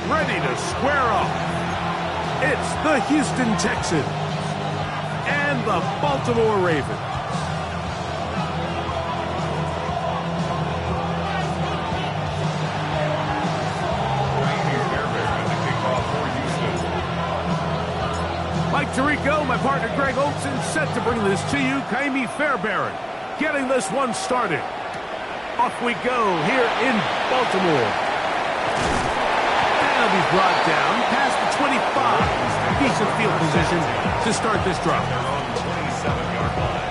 ready to square off. It's the Houston Texans and the Baltimore Ravens. Mike Tirico, my partner Greg Olson, set to bring this to you. Kaimi Fairbairn getting this one started. Off we go here in Baltimore. That'll be brought down past the 25. Decent field position to start this drive. Their own 27-yard line.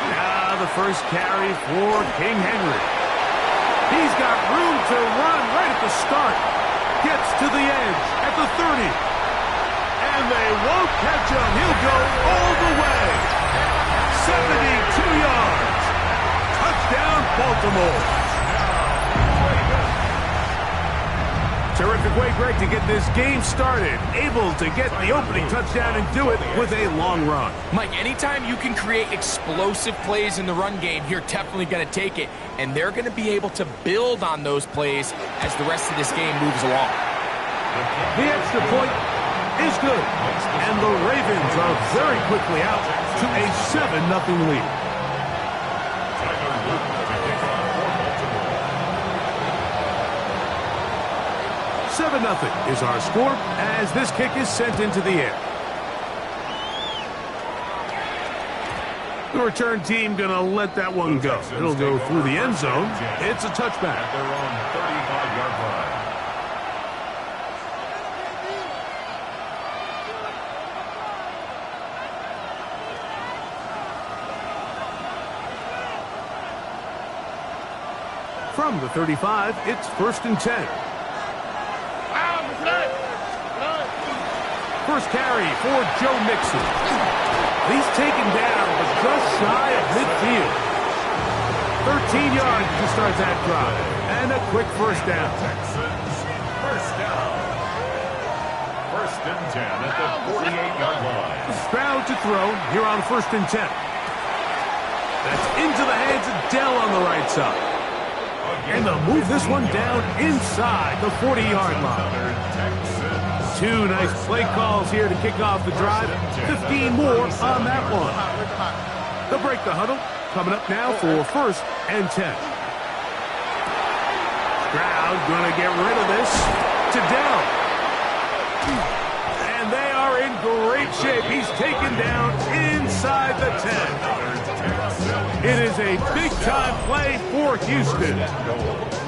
Now the first carry for King Henry. He's got room to run right at the start. Gets to the edge at the 30. And they won't catch him. He'll go all the way. 72 yards. Touchdown, Baltimore. Terrific way, Greg, to get this game started. Able to get the opening touchdown and do it with a long run. Mike, anytime you can create explosive plays in the run game, you're definitely going to take it. And they're going to be able to build on those plays as the rest of this game moves along. The extra point is good. And the Ravens are very quickly out to a 7-0 lead. 7-0 is our score as this kick is sent into the air. The return team going to let that one go. It'll go through the end zone. It's a touchback. At their own 35-yard line. From the 35, it's 1st and 10. First carry for Joe Mixon. He's taken down, but just shy of midfield. 13 yards to start that drive. And a quick first down. Texans, first down. 1st and 10 at the 48-yard line. Stroud to throw here on 1st and 10. That's into the hands of Dell on the right side. And they'll move this one down inside the 40-yard line. Two nice play calls here to kick off the drive. 15 more on that one. They'll break the huddle. Coming up now for 1st and 10. Stroud going to get rid of this to Dell. And they are in great shape. He's taken down inside the 10. It is a big-time play for Houston.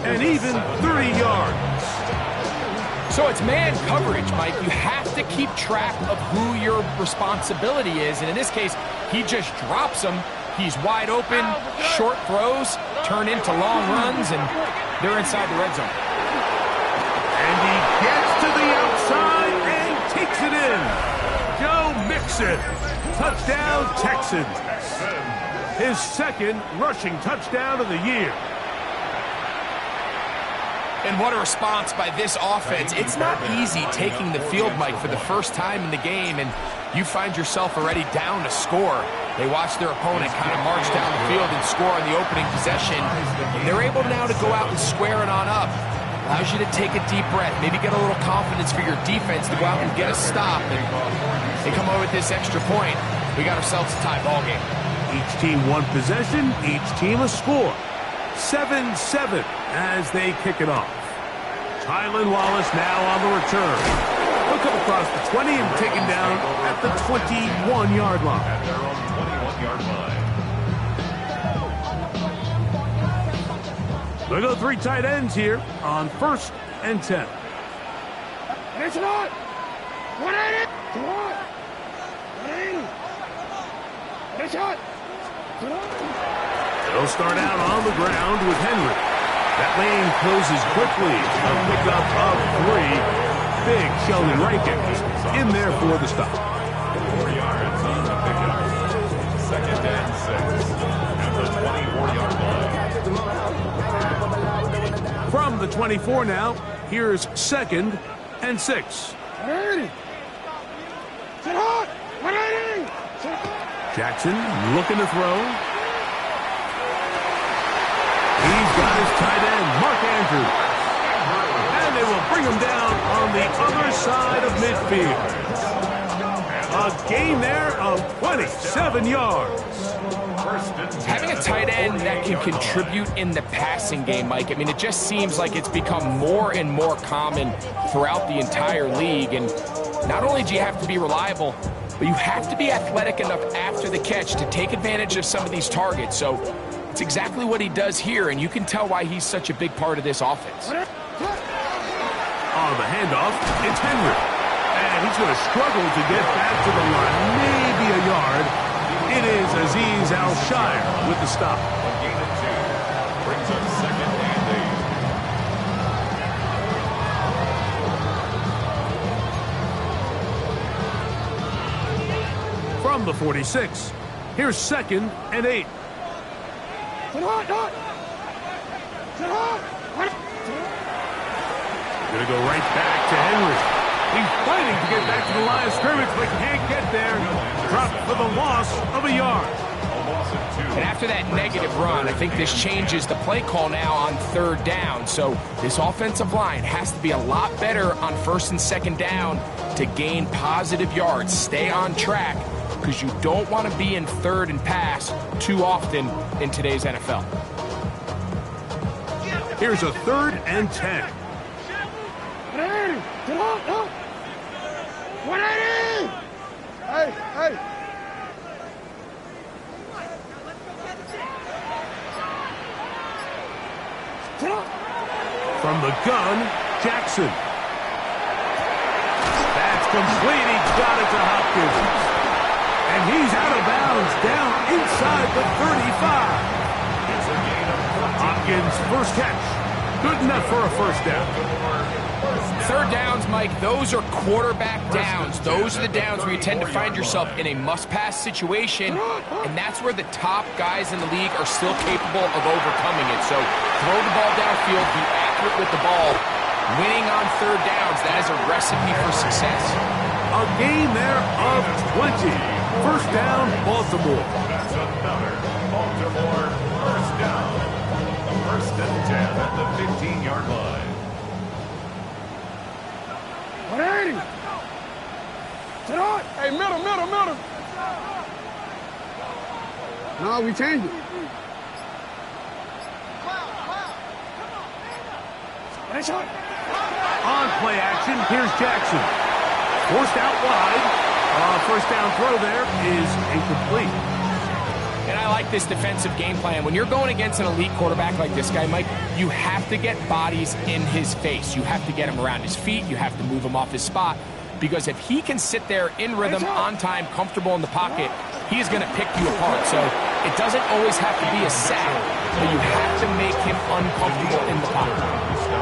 And even 30 yards. So it's man coverage, Mike. You have to keep track of who your responsibility is. And in this case, he just drops him. He's wide open. Short throws turn into long runs, and they're inside the red zone. And he gets to the outside and takes it in. Joe Mixon. Touchdown, Texans. His 2nd rushing touchdown of the year. And what a response by this offense. It's not easy taking the field, Mike, for the first time in the game, and you find yourself already down to score. They watch their opponent kind of march down the field and score on the opening possession. They're able now to go out and square it on up. Allows you to take a deep breath, maybe get a little confidence for your defense to go out and get a stop. And they come over with this extra point. We got ourselves a tie ball game. Each team one possession, each team a score. 7-7 as they kick it off. Tylan Wallace now on the return. He'll come across the 20 and taken down at the 21-yard line. At their own 21-yard line. They go 3 tight ends here on 1st and 10. It's not. What ain't it? What? They'll start out on the ground with Henry. That lane closes quickly. A pickup of 3. Big Sheldon Rankins in there for the stop. 4 yards on the pickup. 2nd and 6 at the 24-yard line. From the 24 now, here's 2nd and 6. Jackson looking to throw. He's got his tight end, Mark Andrews. And they will bring him down on the other side of midfield. A gain there of 27 yards. Having a tight end that can contribute in the passing game, Mike, I mean, it just seems like it's become more and more common throughout the entire league. And not only do you have to be reliable, but you have to be athletic enough after the catch to take advantage of some of these targets. So it's exactly what he does here, and you can tell why he's such a big part of this offense. On the handoff, it's Henry. And he's going to struggle to get back to the line, maybe a yard. It is Azeez Al-Shire with the stop. A gain of 2 brings up 2nd and 8. From the 46, here's 2nd and 8. Gonna go right back to Henry. He's fighting to get back to the line of scrimmage, but can't get there. Dropped for the loss of a yard. And after that negative run, I think this changes the play call now on 3rd down. So this offensive line has to be a lot better on 1st and 2nd down to gain positive yards. Stay on track, because you don't want to be in 3rd and pass too often in today's NFL. Here's a 3rd and 10. From the gun, Jackson. That's complete. He got it to Hopkins. And he's out of bounds, down inside the 35. Hopkins' first catch. Good enough for a 1st down. 3rd downs, Mike, those are quarterback downs. Those are the downs where you tend to find yourself in a must-pass situation, and that's where the top guys in the league are still capable of overcoming it. So throw the ball downfield, be accurate with the ball. Winning on 3rd downs, that is a recipe for success. A gain there of 20. 1st down, Baltimore. That's another Baltimore 1st down. 1st and 10 at the 15-yard line. 180. Hey, middle. No, we changed it. On play action, here's Jackson. Forced out wide. 1st down throw there is incomplete. And I like this defensive game plan. When you're going against an elite quarterback like this guy, Mike, you have to get bodies in his face. You have to get him around his feet. You have to move him off his spot. Because if he can sit there in rhythm, on time, comfortable in the pocket, he is going to pick you apart. So it doesn't always have to be a sack, but you have to make him uncomfortable in the pocket.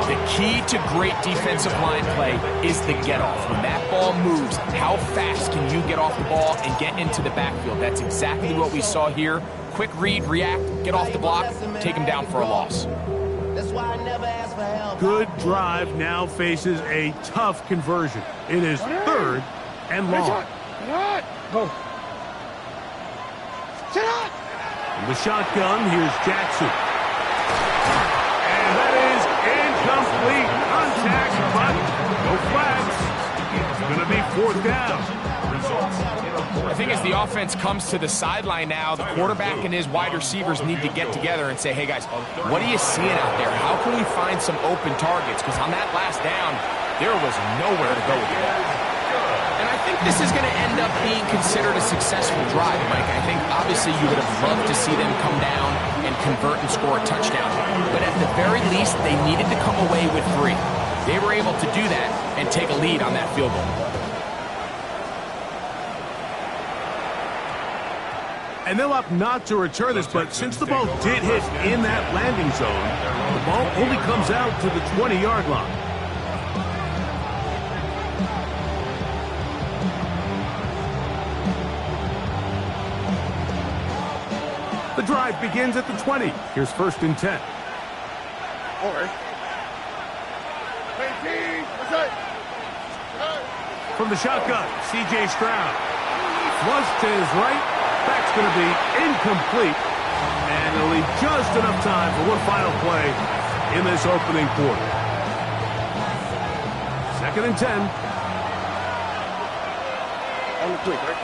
The key to great defensive line play is the get-off. When that ball moves, how fast can you get off the ball and get into the backfield? That's exactly what we saw here. Quick read, react, get off the block, take him down for a loss. Good drive now faces a tough conversion. It is 3rd and long. Go. From the shotgun, here's Jackson. And that is incomplete. Contact, but no flags. It's going to be 4th down. I think as the offense comes to the sideline now, the quarterback and his wide receivers need to get together and say, hey, guys, what are you seeing out there? How can we find some open targets? Because on that last down, there was nowhere to go with the ball. And I think this is going to end up being considered a successful drive, Mike. I think obviously you would have loved to see them come down and convert and score a touchdown. But at the very least, they needed to come away with 3. They were able to do that and take a lead on that field goal. And they'll opt not to return this, but since the ball did hit in that landing zone, the ball only comes out to the 20-yard line. The drive begins at the 20. Here's 1st and 10. All right. From the shotgun, C.J. Stroud. Flush to his right. That's going to be incomplete. And it'll leave just enough time for one final play in this opening quarter. 2nd and 10. On the quick, right?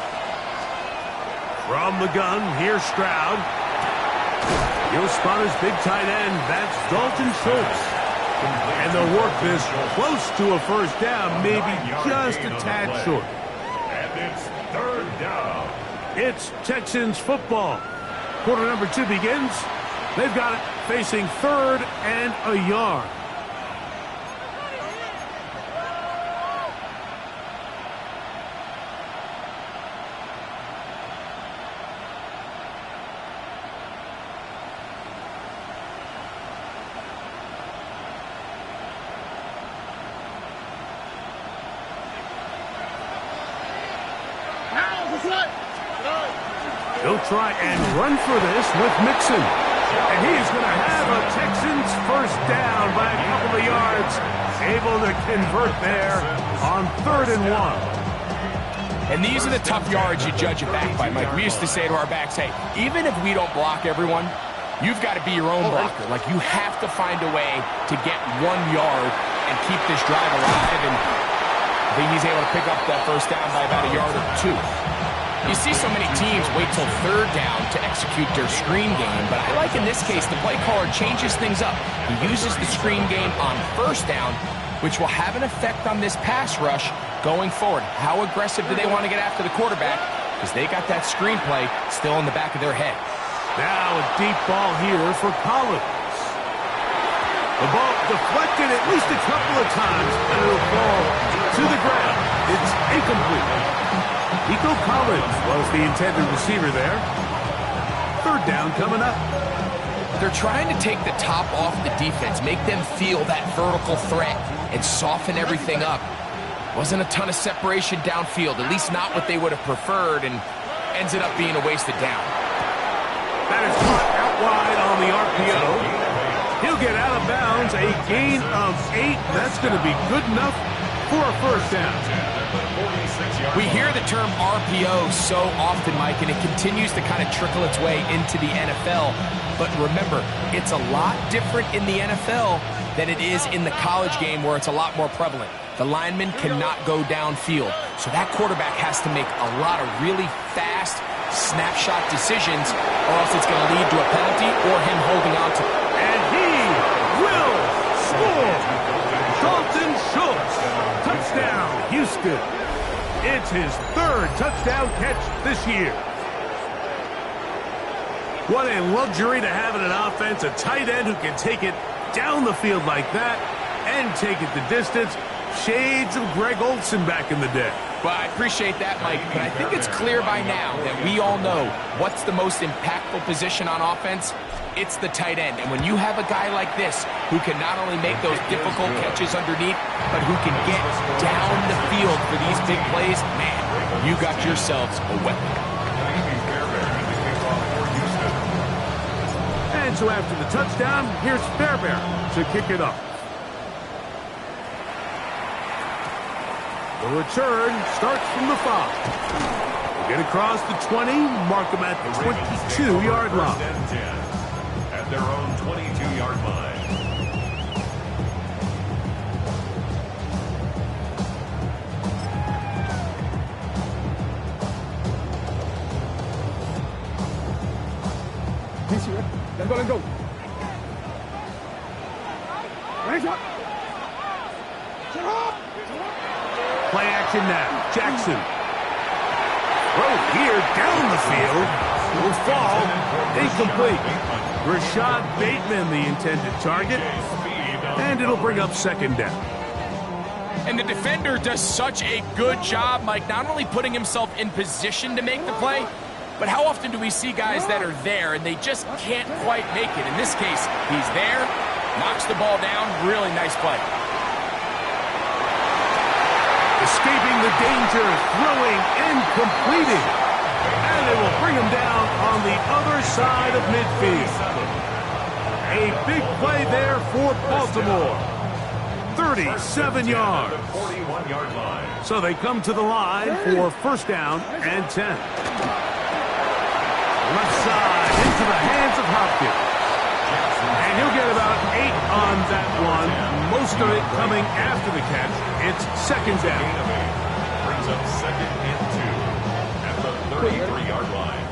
From the gun, here's Stroud. He'll spot his big tight end. That's Dalton Schultz. And they'll work this close to a 1st down, maybe just a tad short. And it's 3rd down. It's Texans football. Quarter number 2 begins. They've got it facing 3rd and a yard. He'll try and run for this with Mixon. And he's going to have a Texans 1st down by a couple of yards. Able to convert there on 3rd and 1. And these are the tough yards you judge it back by, Mike. We used to say to our backs, hey, even if we don't block everyone, you've got to be your own blocker. Like, you have to find a way to get 1 yard and keep this drive alive. And I think he's able to pick up that 1st down by about a yard or 2. You see so many teams wait till 3rd down to execute their screen game, but I like in this case the play caller changes things up. He uses the screen game on 1st down, which will have an effect on this pass rush going forward. How aggressive do they want to get after the quarterback? Because they got that screen play still in the back of their head. Now a deep ball here for Collins. The ball deflected at least a couple of times, and it'll fall to the ground. It's incomplete. Nico Collins was the intended receiver there. 3rd down coming up. They're trying to take the top off the defense, make them feel that vertical threat, and soften everything up. Wasn't a ton of separation downfield, at least not what they would have preferred, and ends it up being a wasted down. That is caught out wide on the RPO. He'll get out of bounds, a gain of 8. That's going to be good enough for a 1st down. We hear the term RPO so often, Mike, and it continues to kind of trickle its way into the NFL. But remember, it's a lot different in the NFL than it is in the college game where it's a lot more prevalent. The lineman cannot go downfield, so that quarterback has to make a lot of really fast snapshot decisions, or else it's going to lead to a penalty or him holding on to it. And he will score! Dalton Schultz, touchdown, Houston. It's his 3rd touchdown catch this year. What a luxury to have in an offense, a tight end who can take it down the field like that and take it the distance. Shades of Greg Olsen back in the day. Well, I appreciate that, Mike, but I think it's clear by now that we all know what's the most impactful position on offense. It's the tight end. And when you have a guy like this who can not only make those difficult catches underneath, but who can get down the field for these big plays, man, you got yourselves a weapon. And so after the touchdown, here's Fairbairn to kick it off. The return starts from the 5. They get across the 20, mark them at the 22-yard line. At their own 22-yard line. Let's go. Raise up. Play action now. Jackson. Throw here down the field. Will fall. Incomplete. Rashad Bateman, the intended target. And it'll bring up 2nd down. And the defender does such a good job, Mike, not only putting himself in position to make the play, But how often do we see guys that are there and they just can't quite make it? In this case, he's there, knocks the ball down, really nice play. Escaping the danger, throwing and completing. And it will bring him down on the other side of midfield. A big play there for Baltimore. 37 yards. 41-yard line. So they come to the line for first down and 10. Left side into the hands of Hopkins. And he'll get about 8 on that one. Most of it coming after the catch. It's second down. Brings up second and 2 at the 33-yard line.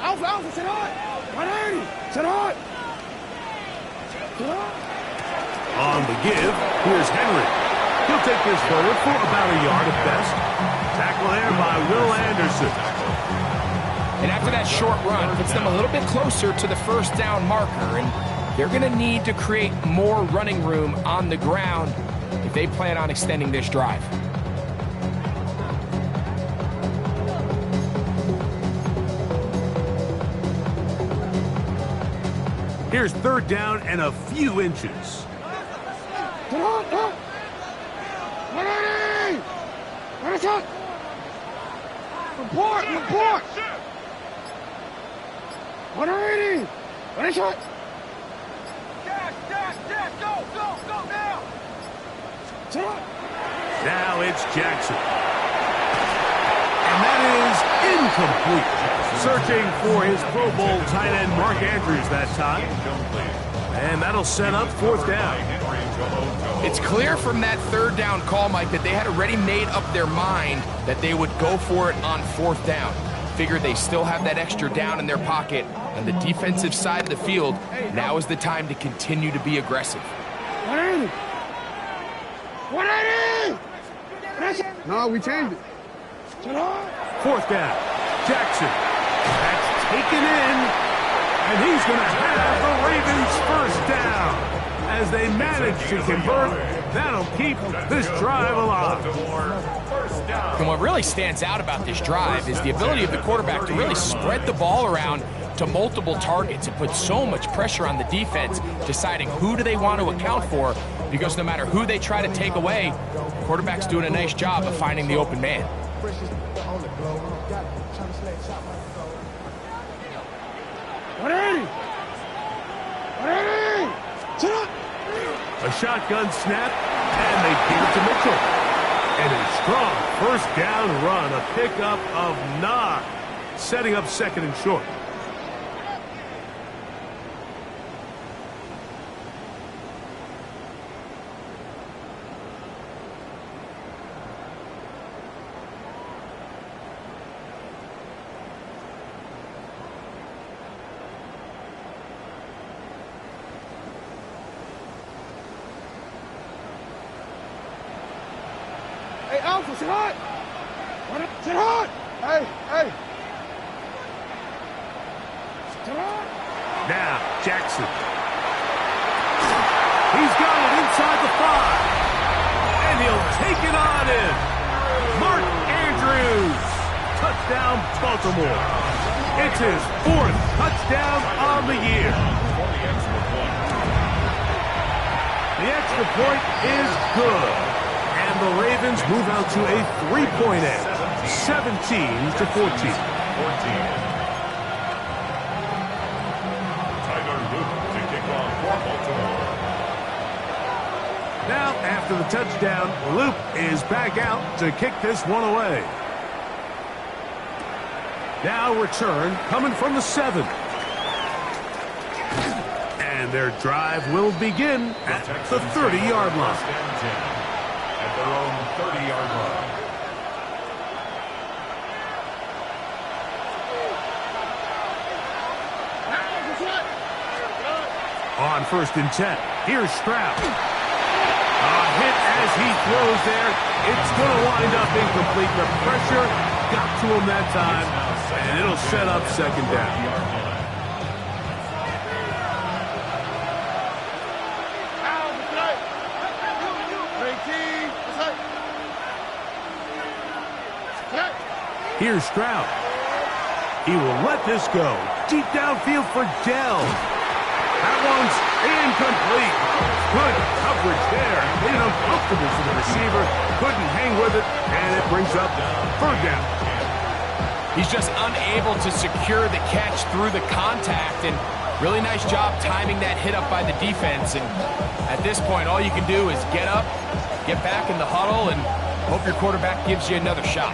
Alpha, sit hard. 180. Sit hard. On the give, here's Henry. He'll take this forward for about a yard at best. Tackle there by Will Anderson. And after that short run, puts them a little bit closer to the first down marker, and they're going to need to create more running room on the ground if they plan on extending this drive. Here's third down and a few inches. Sit hard. 180. What is it? Report. 180. What is it? Dash, go now. Sit hard. Now it's Jackson. And that is incomplete. Searching for his Pro Bowl tight end Mark Andrews that time. And that'll set up fourth down. It's clear from that third down call, Mike, that they had already made up their mind that they would go for it on fourth down. Figured they still have that extra down in their pocket on the defensive side of the field. Now is the time to continue to be aggressive. 180. No, we changed it. Sit hard. Fourth down. Jackson. That's taken in. And he's going to have the Ravens first down. As they manage to convert, that'll keep this drive alive. And what really stands out about this drive is the ability of the quarterback to really spread the ball around to multiple targets and put so much pressure on the defense, deciding who do they want to account for, because no matter who they try to take away, the quarterback's doing a nice job of finding the open man. A shotgun snap, and they give it to Mitchell. And a strong first down run, a pickup of 9, setting up second and short. Hey, Alpha, sit hard. Sit hard. Hey. Sit hard. Now, Jackson. He's got it inside the 5. And he'll take it on in. Mark Andrews. Touchdown, Baltimore. It's his 4th touchdown on the year. The extra point is good. And the Ravens move out to a 3-point edge, 17-14. Now, after the touchdown, Luke is back out to kick this one away. Now return coming from the 7. And their drive will begin at the 30-yard line. At their own 30-yard line. On first and 10, here's Stroud. A hit as he throws there. It's going to wind up incomplete. The pressure got to him that time, and it'll set up second down. Here's Stroud. He will let this go. Deep downfield for Dell. That one's incomplete. Good coverage there. Made it uncomfortable for the receiver. Couldn't hang with it, and it brings up third down. He's just unable to secure the catch through the contact, and really nice job timing that hit up by the defense. And at this point, all you can do is get up, get back in the huddle, and hope your quarterback gives you another shot.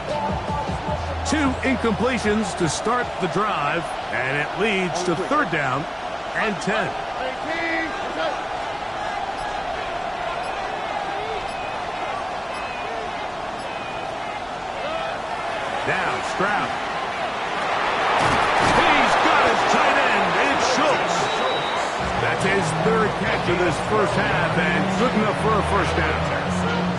2 incompletions to start the drive, and it leads to third down and 10. Now Stroud. He's got his tight end. It's Schultz. That's his third catch of this first half, and good enough for a first down.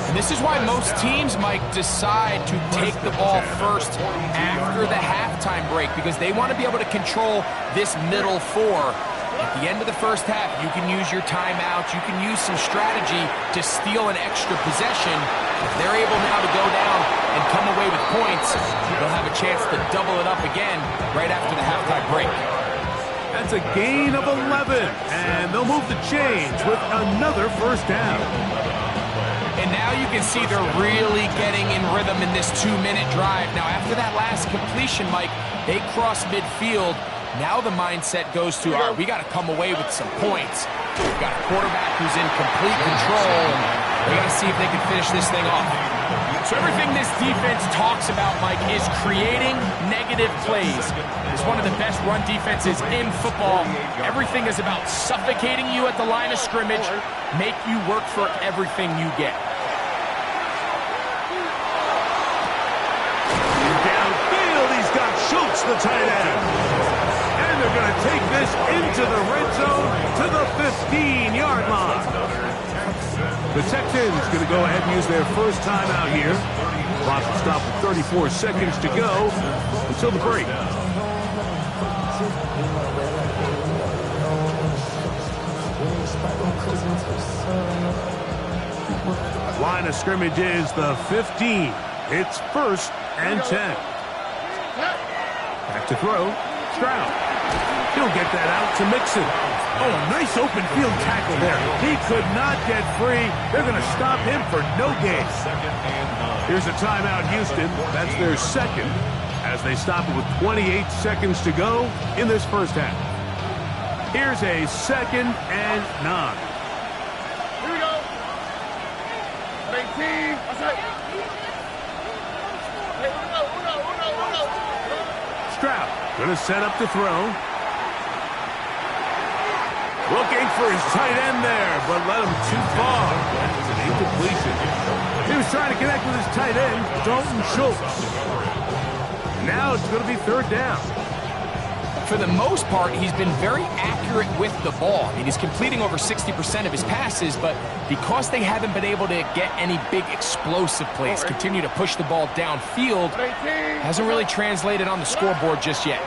And this is why most teams, Mike, decide to take the ball first after the halftime break, because they want to be able to control this middle four. At the end of the first half, you can use your timeouts, you can use some strategy to steal an extra possession. If they're able now to go down and come away with points, they'll have a chance to double it up again right after the halftime break. That's a gain of 11, and they'll move the chains with another first down. And now you can see they're really getting in rhythm in this 2-minute drive. Now, after that last completion, Mike, they cross midfield. Now the mindset goes to, all right, we got to come away with some points. We've got a quarterback who's in complete control, and we got to see if they can finish this thing off. So everything this defense talks about, Mike, is creating negative plays. It's one of the best run defenses in football. Everything is about suffocating you at the line of scrimmage, make you work for everything you get. Downfield, he's got Schultz, the tight end. And they're going to take this into the red zone to the 15-yard line. The Texans going to go ahead and use their first timeout here. Clock will stop with 34 seconds to go until the break. Line of scrimmage is the 15. It's first and 10. Back to throw. Stroud. He'll get that out to Mixon. Oh, a nice open field tackle there. He could not get free. They're going to stop him for no gain. Here's a timeout, Houston. That's their second as they stop it with 28 seconds to go in this first half. Here's a 2nd and 9. Here we go. 18. What's that? Hey, uno. Stroud going to set up to throw. Looking for his tight end there, but let him too far. That's an incompletion. He was trying to connect with his tight end, Dalton Schultz. Now it's going to be third down. For the most part, he's been very accurate with the ball. I mean, he's completing over 60% of his passes, but because they haven't been able to get any big explosive plays, continue to push the ball downfield, hasn't really translated on the scoreboard just yet.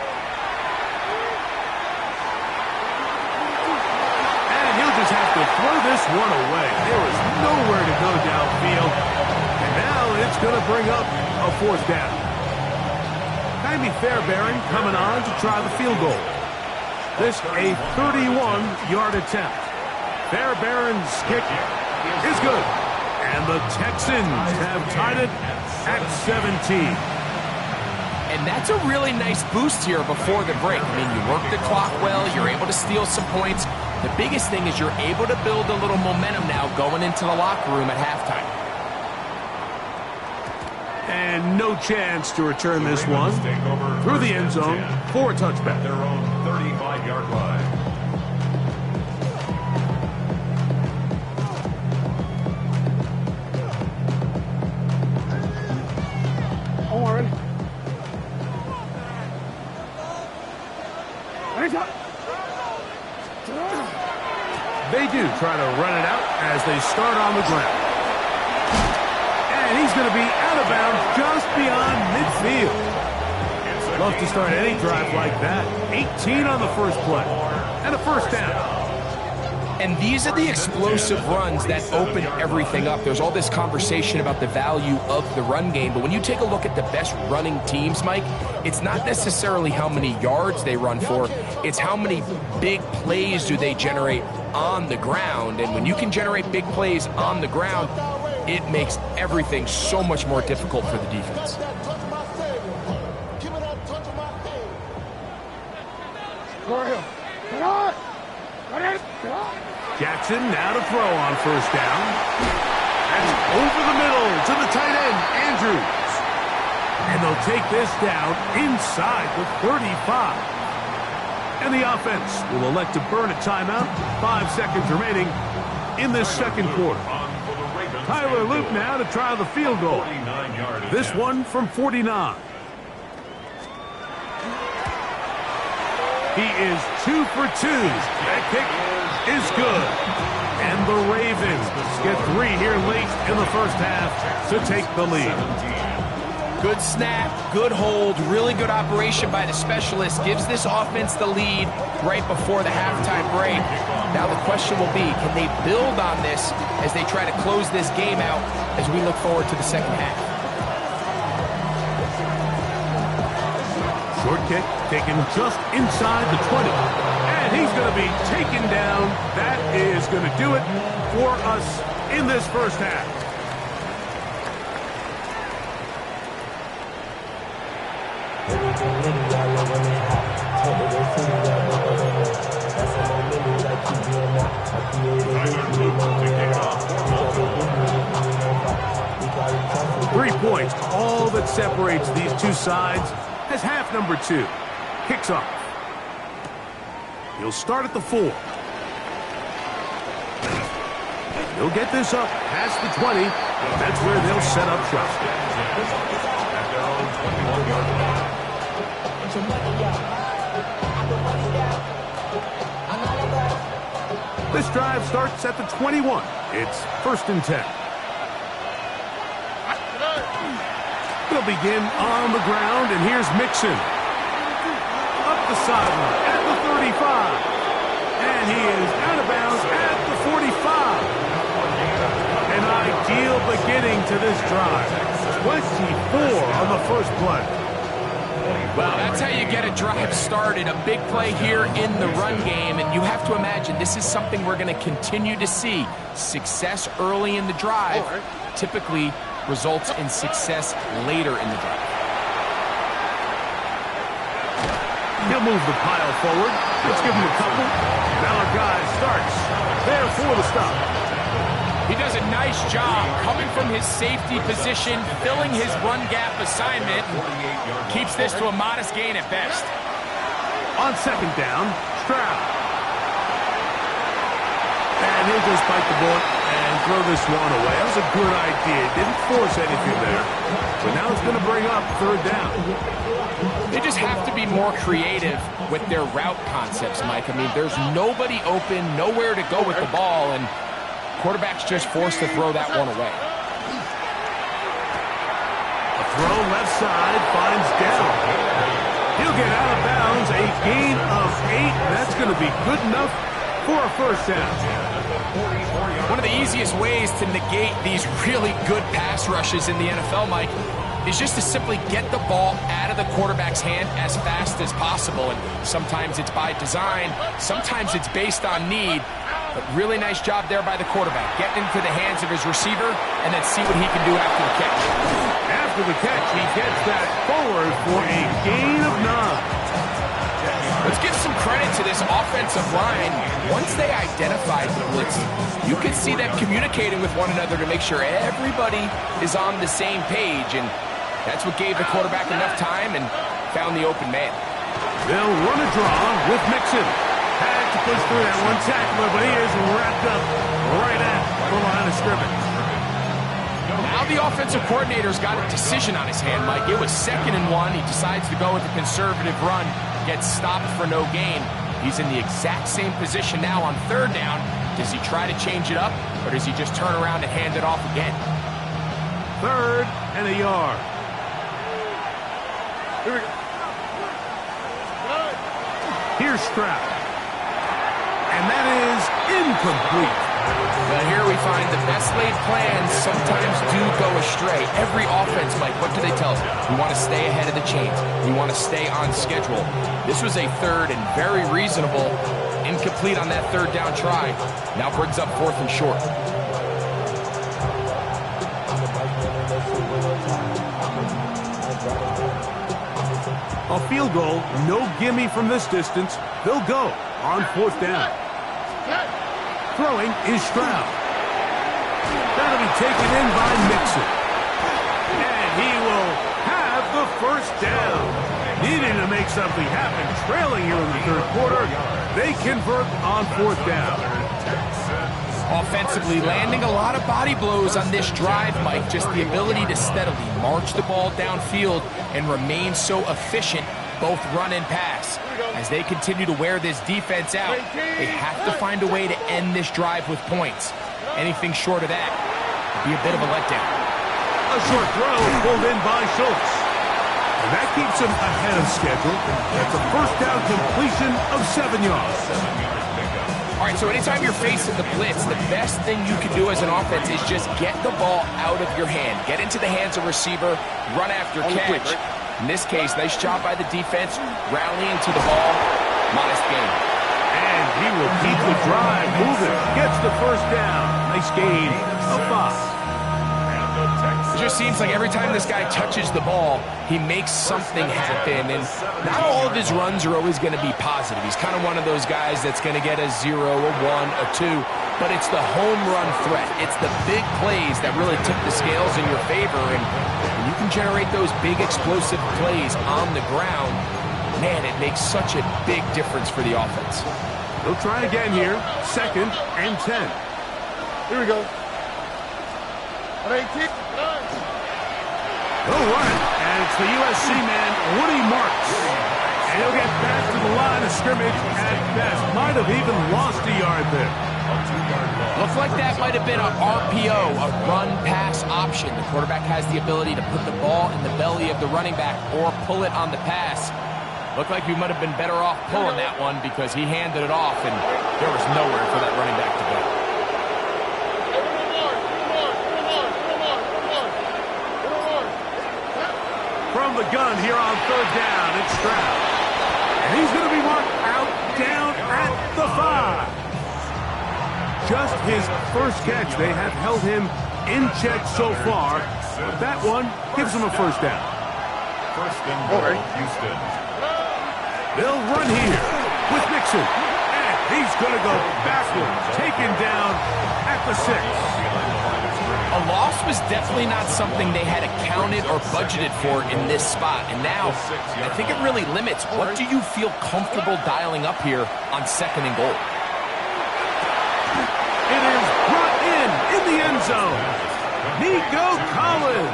And he'll just have to throw this one away. There is nowhere to go downfield. And now it's going to bring up a fourth down. Jaime Fairbairn coming on to try the field goal. This a 31-yard attempt. Fairbairn's kick is good. And the Texans have tied it at 17. And that's a really nice boost here before the break. I mean, you work the clock well, you're able to steal some points. The biggest thing is you're able to build a little momentum now going into the locker room at halftime. And no chance to return this one through the end zone for a touchback. Their own 35-yard line. Warren. They do try to run it out as they start on the ground. And he's going to be out of bounds just beyond midfield. Love to start any drive like that. 18 on the first play. And a first down. And these are the explosive runs that open everything up. There's all this conversation about the value of the run game, but when you take a look at the best running teams, Mike, it's not necessarily how many yards they run for, it's how many big plays do they generate on the ground. And when you can generate big plays on the ground, it makes everything so much more difficult for the defense. Jackson now to throw on first down. That's over the middle to the tight end, Andrews. And they'll take this down inside the 35. And the offense will elect to burn a timeout. 5 seconds remaining in this second quarter. Tyler Luke now to try the field goal. This one from 49. He is 2 for 2. That kick is good. And the Ravens get 3 here late in the first half to take the lead. Good snap, good hold, really good operation by the specialist. Gives this offense the lead right before the halftime break. Now the question will be, can they build on this as they try to close this game out as we look forward to the second half? Short kick taken just inside the 20. And he's going to be taken down. That is going to do it for us in this first half. Three points, all that separates these two sides, as half number 2 kicks off. He'll start at the 4. He'll get this up past the 20. That's where they'll set up shop. This drive starts at the 21. It's 1st and 10. They'll begin on the ground, and here's Mixon. Up the sideline at the 35. And he is out of bounds at the 45. An ideal beginning to this drive. 24 on the first play. Well, that's how you get a drive started. A big play here in the run game, and you have to imagine this is something we're going to continue to see. Success early in the drive typically results in success later in the drive. He'll move the pile forward. Let's give him a couple. Now our guy starts there for the stop. He does a nice job coming from his safety position, filling his run gap assignment, and keeps this to a modest gain at best. On second down, Stroud. And he'll just bite the bullet and throw this one away. That was a good idea. Didn't force anything there. But now it's going to bring up 3rd down. They just have to be more creative with their route concepts, Mike. I mean, there's nobody open, nowhere to go with the ball, and quarterback's just forced to throw that one away. A throw left side finds down. He'll get out of bounds. A gain of 8. That's going to be good enough for a first down. One of the easiest ways to negate these really good pass rushes in the NFL, Mike, is just to simply get the ball out of the quarterback's hand as fast as possible. And sometimes it's by design, sometimes it's based on need. But really nice job there by the quarterback. Get into the hands of his receiver and then see what he can do after the catch. After the catch, he gets that forward for a gain of 9. Let's give some credit to this offensive line. Once they identified the blitz, you can see them communicating with one another to make sure everybody is on the same page. And that's what gave the quarterback enough time and found the open man. They'll run a draw with Mixon. Had to push through that one tackler, but he is wrapped up right at the line of scrimmage. Now the offensive coordinator's got a decision on his hand, Mike. It was 2nd and 1. He decides to go with a conservative run, gets stopped for no gain. He's in the exact same position now on 3rd down. Does he try to change it up, or does he just turn around and hand it off again? 3rd and a yard. Here we go. Here's Stroud. And that is incomplete. Well, here we find the best laid plans sometimes do go astray. Every offense, Mike, what do they tell us? We want to stay ahead of the chains. We want to stay on schedule. This was a third and very reasonable. Incomplete on that third down try. Now brings up 4th and short. A field goal, no gimme from this distance. They'll go on 4th down. Throwing is Stroud. That'll be taken in by Mixon. And he will have the first down. Needing to make something happen, trailing here in the 3rd quarter. They convert on 4th down. Offensively, landing a lot of body blows on this drive, Mike. Just the ability to steadily march the ball downfield and remain so efficient, both run and pass. As they continue to wear this defense out, they have to find a way to end this drive with points. Anything short of that would be a bit of a letdown. A short throw pulled in by Schultz. And that keeps him ahead of schedule. That's a first down completion of 7 yards. All right, so anytime you're facing the blitz, the best thing you can do as an offense is just get the ball out of your hand. Get into the hands of receiver, run after catch. In this case, nice job by the defense, rallying to the ball. Modest gain. And he will keep the drive moving. Gets the first down. Nice gain of 5. It just seems like every time this guy touches the ball, he makes something happen. And not all of his runs are always going to be positive. He's kind of one of those guys that's going to get a 0, a 1, a 2. But it's the home run threat. It's the big plays that really tip the scales in your favor. And when you can generate those big explosive plays on the ground, man, it makes such a big difference for the offense. They'll try again here. 2nd and 10. Here we go. 18. They'll run it, and it's the USC man, Woody Marks. And he'll get back to the line of scrimmage at best. Might have even lost a yard there. Looks like that might have been a RPO, a run-pass option. The quarterback has the ability to put the ball in the belly of the running back or pull it on the pass. Looked like we might have been better off pulling that one because he handed it off, and there was nowhere for that running back to go. From the gun here on 3rd down, it's Stroud. And he's going to be marked out down at the 5. Just his first catch. They have held him in check so far. But that one gives him a first down. 1st and goal, Houston. They'll run here with Mixon. And he's going to go backwards, taken down at the 6. A loss was definitely not something they had accounted or budgeted for in this spot. And now, I think it really limits what do you feel comfortable dialing up here on 2nd and goal. It is brought in the end zone. Nico Collins.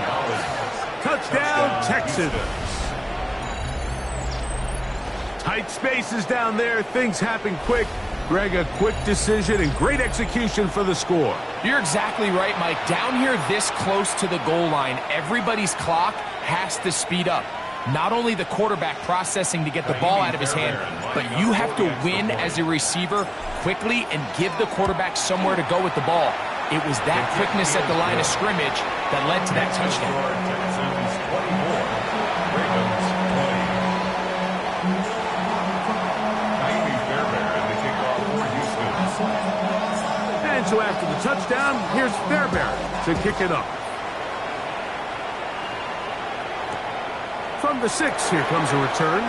Touchdown, Texans. Tight spaces down there. Things happen quick. Greg, a quick decision and great execution for the score. You're exactly right, Mike. Down here this close to the goal line, everybody's clock has to speed up. Not only the quarterback processing to get the ball out of his hand, but you have to win as a receiver quickly and give the quarterback somewhere to go with the ball. It was that quickness at the line of scrimmage that led to that touchdown. So after the touchdown, here's Fairbairn to kick it off. From the 6, here comes a return.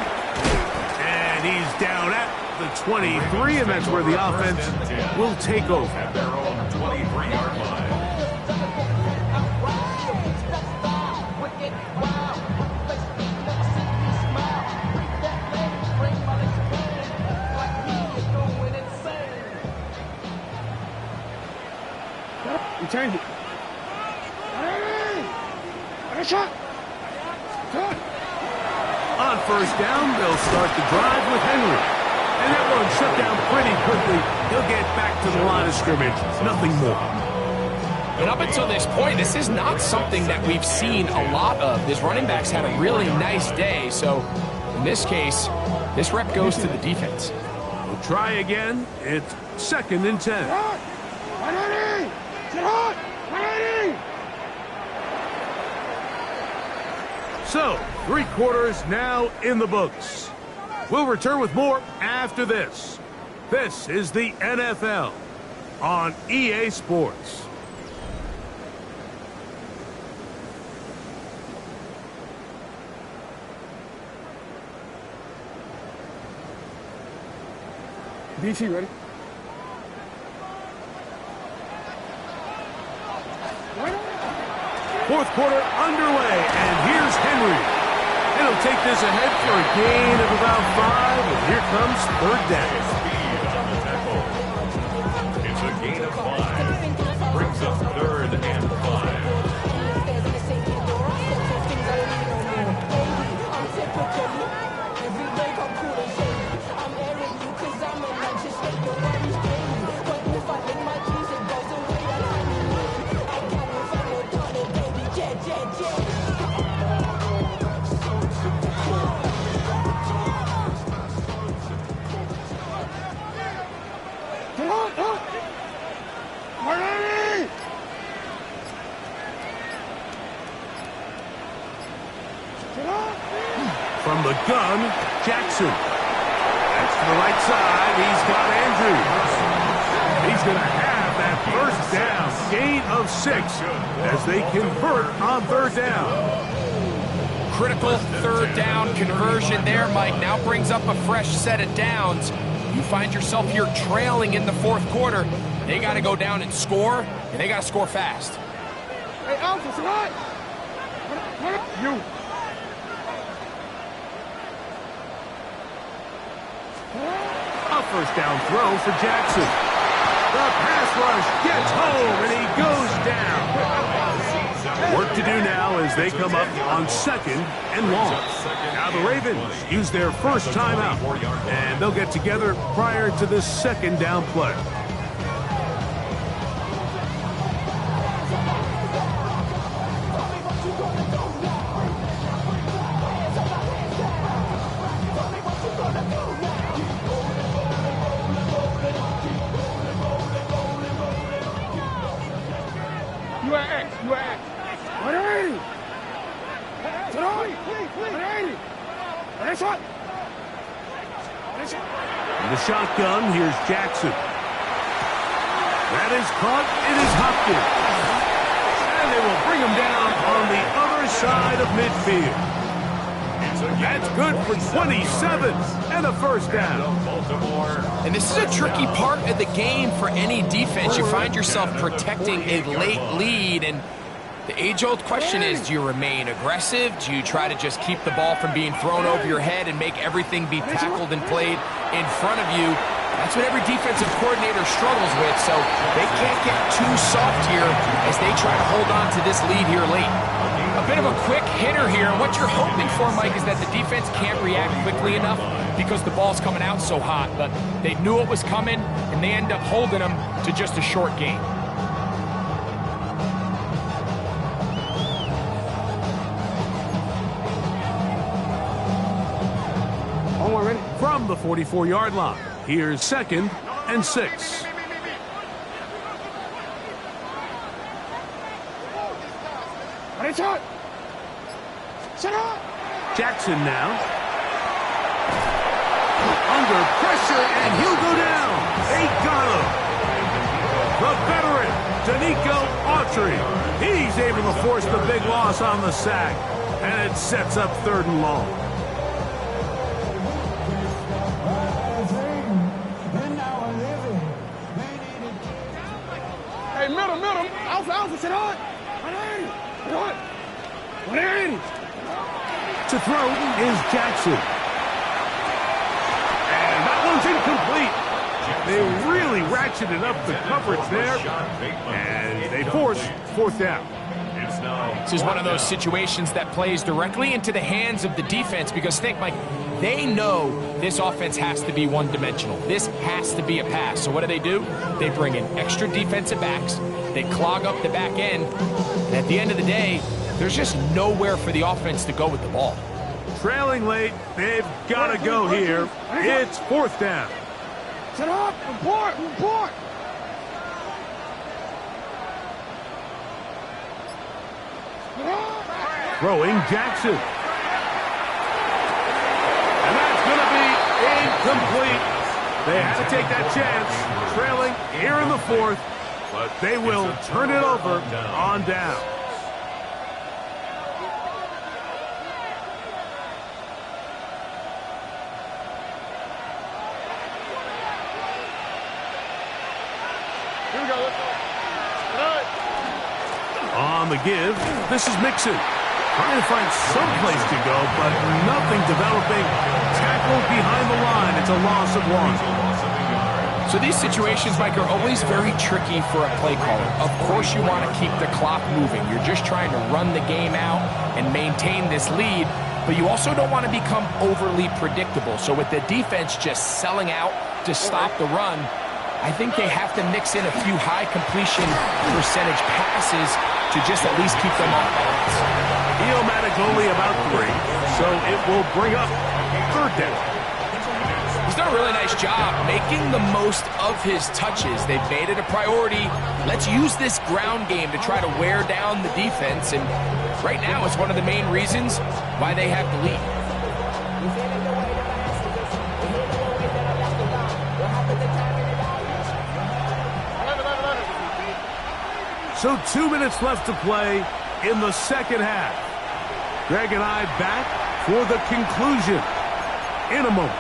And he's down at the 23, and that's where the offense will take over. At their own 23-yard line. Change it. Shot. On 1st down, they'll start the drive with Henry. And that one shut down pretty quickly. He'll get back to the line of scrimmage. Nothing more. And up until this point, this is not something that we've seen a lot of. This running back's had a really nice day. So in this case, this rep goes to the defense. They'll try again. It's 2nd and 10. 180! Sit hot! 180! So, 3 quarters now in the books. We'll return with more after this. This is the NFL on EA Sports. DC, ready? Fourth quarter underway, and here's Henry. He'll take this ahead for a gain of about 5, and here comes 3rd down. It's a gain of 5. Brings up 3rd and 5. From the gun, Jackson. That's to the right side. He's got Andrews. He's going to have that 1st down. Gain of 6 as they convert on 3rd down. Critical 3rd down conversion there, Mike. Now brings up a fresh set of downs. You find yourself here trailing in the 4th quarter. They got to go down and score, and they got to score fast. Hey, Alpha, sit hot! You. A 1st down throw for Jackson. The pass rush gets home, and he goes down. Work to do now as they come up on 2nd and long. Now the Ravens use their first timeout, and they'll get together prior to this 2nd down play. You are X. 180! Sit hot! 180! That's hot! In the shotgun, here's Jackson. That is caught. It is Hopkins. And they will bring him down on the other side of midfield. That's good for 27 and a 1st down. And this is a tricky part of the game for any defense. You find yourself protecting a late lead, and the age-old question is, do you remain aggressive? Do you try to just keep the ball from being thrown over your head and make everything be tackled and played in front of you? That's what every defensive coordinator struggles with, so they can't get too soft here as they try to hold on to this lead here late. A bit of a quick hitter here. What you're hoping for, Mike, is that the defense can't react quickly enough because the ball's coming out so hot, but they knew it was coming, and they end up holding them to just a short gain. From the 44-yard line, here's 2nd and 6. It's hot! Sit hot! Jackson now. Under pressure, and he'll go down. They got him. The veteran, Danico Autry. He's able to force the big loss on the sack, and it sets up 3rd and long. Hey, middle. Alpha, sit hot! 180! What? 180! To throw is Jackson. And that one's incomplete. They really ratcheted up the coverage there, and they force 4th down. This is one of those situations that plays directly into the hands of the defense because think, Mike, they know this offense has to be one-dimensional. This has to be a pass. So what do? They bring in extra defensive backs. They clog up the back end. And at the end of the day, there's just nowhere for the offense to go with the ball. Trailing late, they've got to go here. It's 4th down. Set up. Report. Report. Throwing Jackson. And that's going to be incomplete. They had to take that chance, trailing here in the fourth, but they will turn it over on down. Here we go. Let's go. On the give, this is Mixon. Trying to find some place to go, but nothing developing. Tackle behind the line. It's a loss of 1. So these situations, Mike, are always very tricky for a play caller. Of course you want to keep the clock moving. You're just trying to run the game out and maintain this lead, but you also don't want to become overly predictable. So with the defense just selling out to stop the run, I think they have to mix in a few high completion percentage passes to just at least keep them off balance. Iomatic only about 3, so it will bring up third down. He's done a really nice job making the most of his touches. They've made it a priority. Let's use this ground game to try to wear down the defense, and right now it's one of the main reasons why they have the lead. So 2 minutes left to play in the second half. Greg and I back for the conclusion in a moment.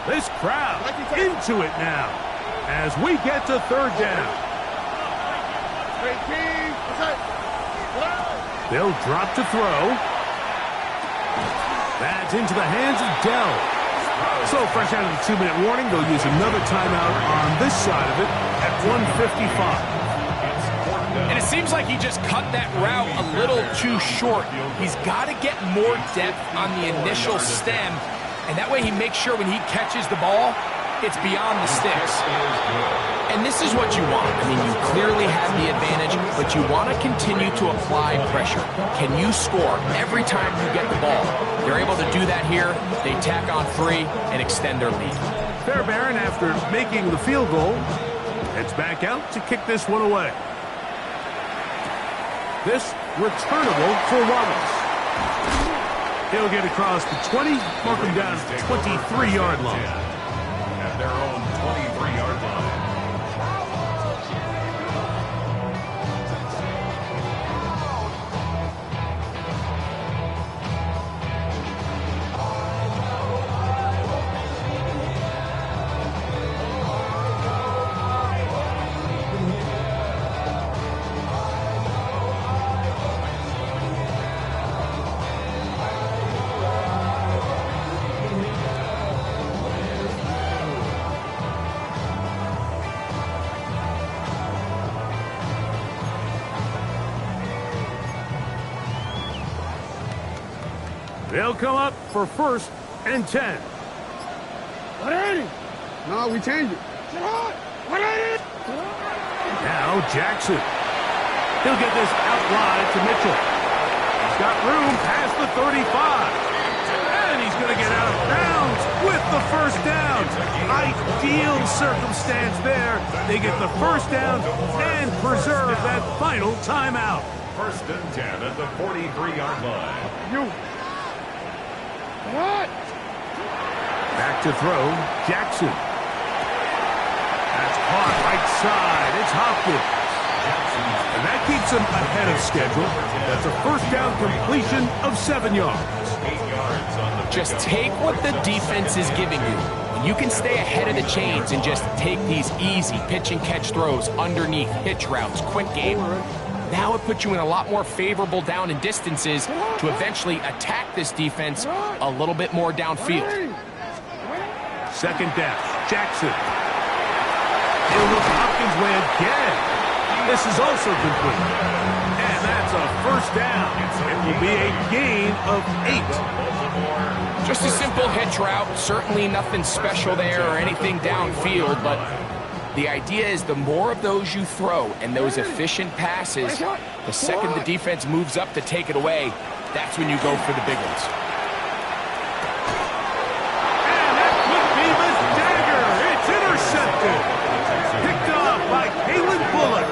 This crowd into it now as we get to third down. They'll drop to throw. That's into the hands of Dell. So fresh out of the 2-minute warning, they'll use another timeout on this side of it at 1:55. And it seems like he just cut that route a little too short. He's got to get more depth on the initial stem, and that way he makes sure when he catches the ball, it's beyond the sticks. And this is what you want. I mean, you clearly have the advantage, but you want to continue to apply pressure. Can you score every time you get the ball? They're able to do that here. They tack on 3 and extend their lead. Fairbairn, after making the field goal, heads back out to kick this one away. This returnable for Wallace. He'll get across the 20, mark him down at the 23-yard line. At their own 23-yard line. They'll come up for 1st and 10. What ain't it? No, we change it. What ain't it? Now Jackson. He'll get this out wide to Mitchell. He's got room past the 35. And he's going to get out of bounds with the first down. Ideal circumstance there. They get the first down and preserve that final timeout. 1st and 10 at the 43-yard line. You. What? Back to throw, Jackson. That's caught right side. It's Hopkins. And that keeps him ahead of schedule. That's a first down completion of 7 yards. 8 yards on the Just take what the defense is giving you. And you can stay ahead of the chains and just take these easy pitch and catch throws underneath, hitch routes, quick game. Now it puts you in a lot more favorable down and distances to eventually attack this defense a little bit more downfield. Second down, Jackson. He'll look Hopkins' way again. This is also complete. And that's a first down. It will be a gain of 8. Just a simple hitch route, certainly nothing special there or anything downfield, but the idea is the more of those you throw and those efficient passes, the second the defense moves up to take it away, that's when you go for the big ones. And that could be the dagger. It's intercepted. Picked off by Kalen Bullock.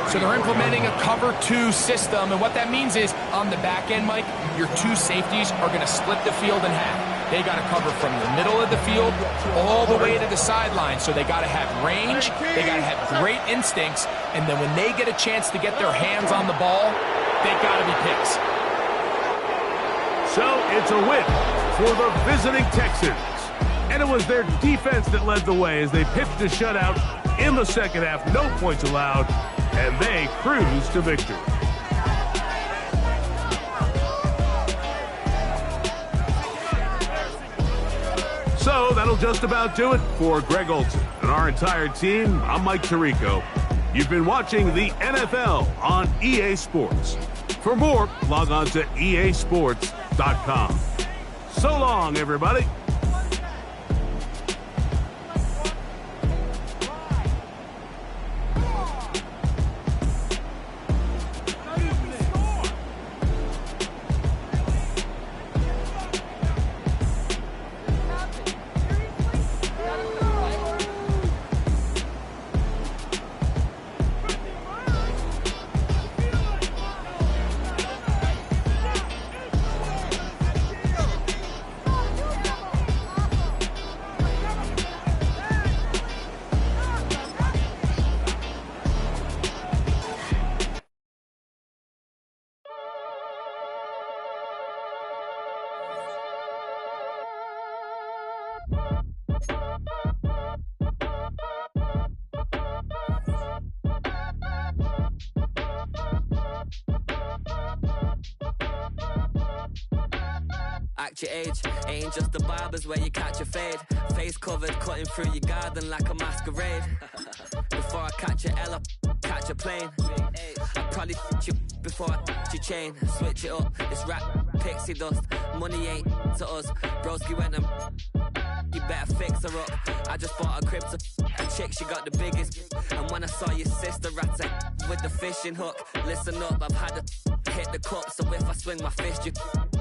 So they're implementing a cover 2 system, and what that means is on the back end, Mike, your 2 safeties are going to split the field in half. They got to cover from the middle of the field all the way to the sideline, so they got to have range, they got to have great instincts, and then when they get a chance to get their hands on the ball, they got to be picks. So it's a win for the visiting Texans. And it was their defense that led the way as they pitched a shutout in the second half, no points allowed, and they cruise to victory. So that'll just about do it for Greg Olson and our entire team. I'm Mike Tirico. You've been watching the NFL on EA Sports. For more, log on to easports.com. So long, everybody. Act your age, ain't just the barbers where you catch a fade. Face covered, cutting through your garden like a masquerade. Before I catch a L up, catch a plane. I probably f*** you before I f*** your chain. Switch it up, it's rap, pixie dust. Money ain't to us, broski went and you better fix her up. I just bought a crib to a chick, she got the biggest. And when I saw your sister rat with the fishing hook, listen up, I've had to hit the cup. So if I swing my fist, you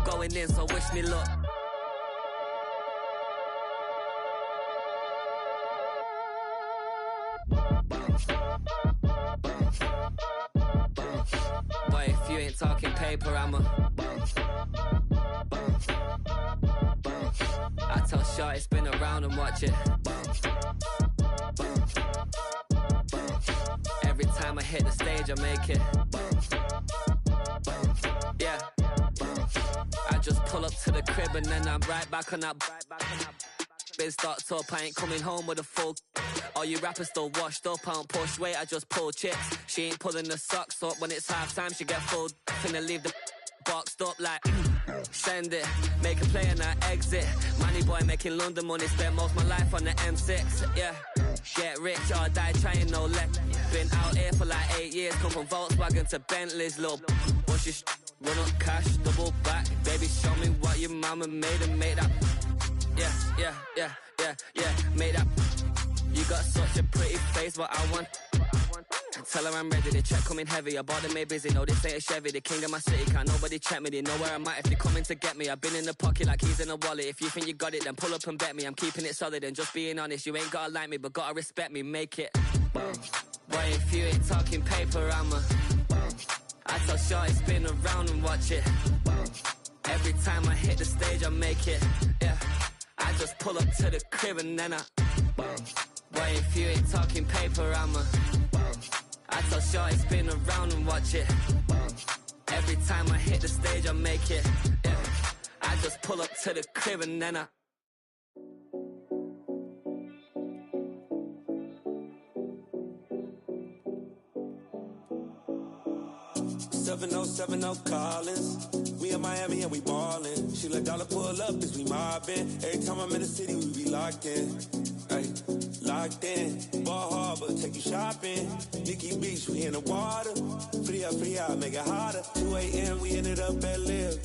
going in, so wish me luck. Boy, if you ain't talking paper, I'm a I tell Shorty spin around and watch it. Every time I hit the stage, I make it. Yeah. I just pull up to the crib and then I'm right back on that. Been stocked up, I ain't coming home with a full. All you rappers still washed up, I don't push weight, I just pull chips. She ain't pulling the socks up when it's halftime, she get full. Finna leave the boxed up like send it, make a play and I exit. Money boy making London money, spent most of my life on the M6. Yeah, get rich or die trying, no let. Been out here for like 8 years, come from Volkswagen to Bentley's. Little what's your run up cash, double back. Baby, show me what your mama made and make that. Yeah, make that. You got such a pretty face, but I want. Tell her I'm ready, the check coming heavy. I bought them made busy, no this ain't a Chevy. The king of my city, can't nobody check me. They know where I'm at if they coming to get me. I've been in the pocket like keys in a wallet. If you think you got it, then pull up and bet me. I'm keeping it solid and just being honest. You ain't gotta like me, but gotta respect me, make it. Boy, if you ain't talking paper, I'm a I tell Shorty spin around and watch it. Every time I hit the stage, I make it. Yeah, I just pull up to the crib and then I boy, if you ain't talking paper, I'm a I tell Shorty spin around and watch it. Every time I hit the stage, I make it. Yeah, I just pull up to the crib and then I 7070 Collins. We in Miami and we ballin'. She let dollar pull up as we mobbin'. Every time I'm in the city, we be locked in. Ay, locked in. Ball Harbor, take you shopping. Nikki Beach, we in the water. Free up, make it hotter. 2 a.m. we ended up at Live.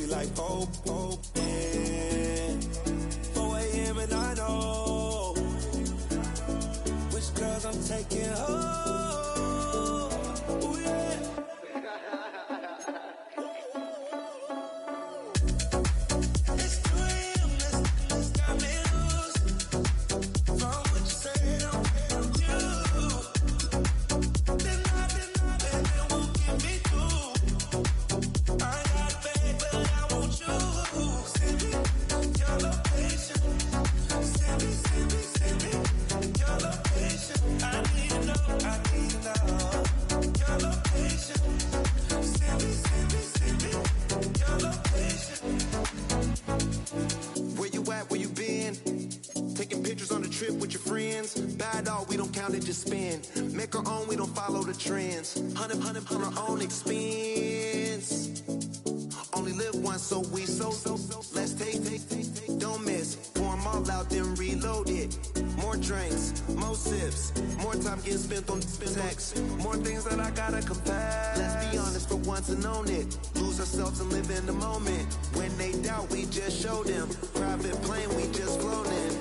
like 4 a.m. and I know which girls I'm taking home. Ooh, yeah. Just spin, make our own, we don't follow the trends. 100 on our own expense. Only live once, so let's take, don't miss. Pour 'em all out, then reload it. More drinks, more sips, more time getting spent on text. More things that I gotta confess. Let's be honest for once and own it. Lose ourselves and live in the moment. When they doubt, we just show them. Private plane, we just flown in.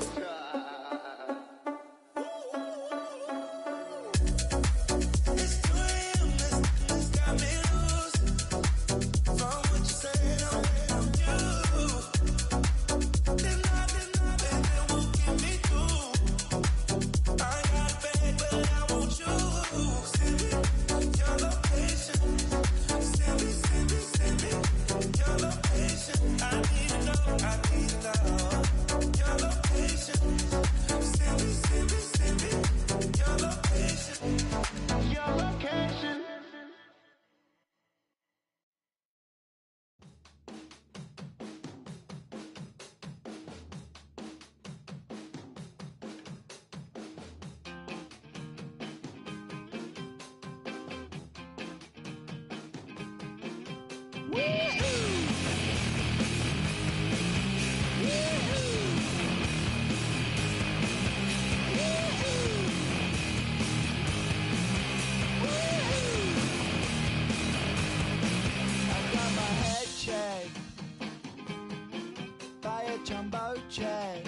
Jumbo jet.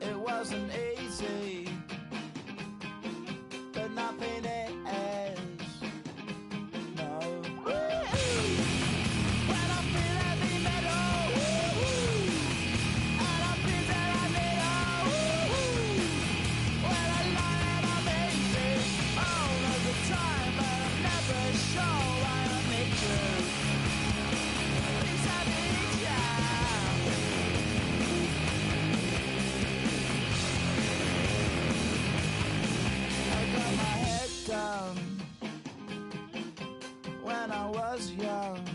It wasn't easy, but nothing is. No. When I feel heavy metal, and I feel that I need when I lie and I'm easy all of the time, but I'm never sure why I need you. Please I need you. Down when I was young.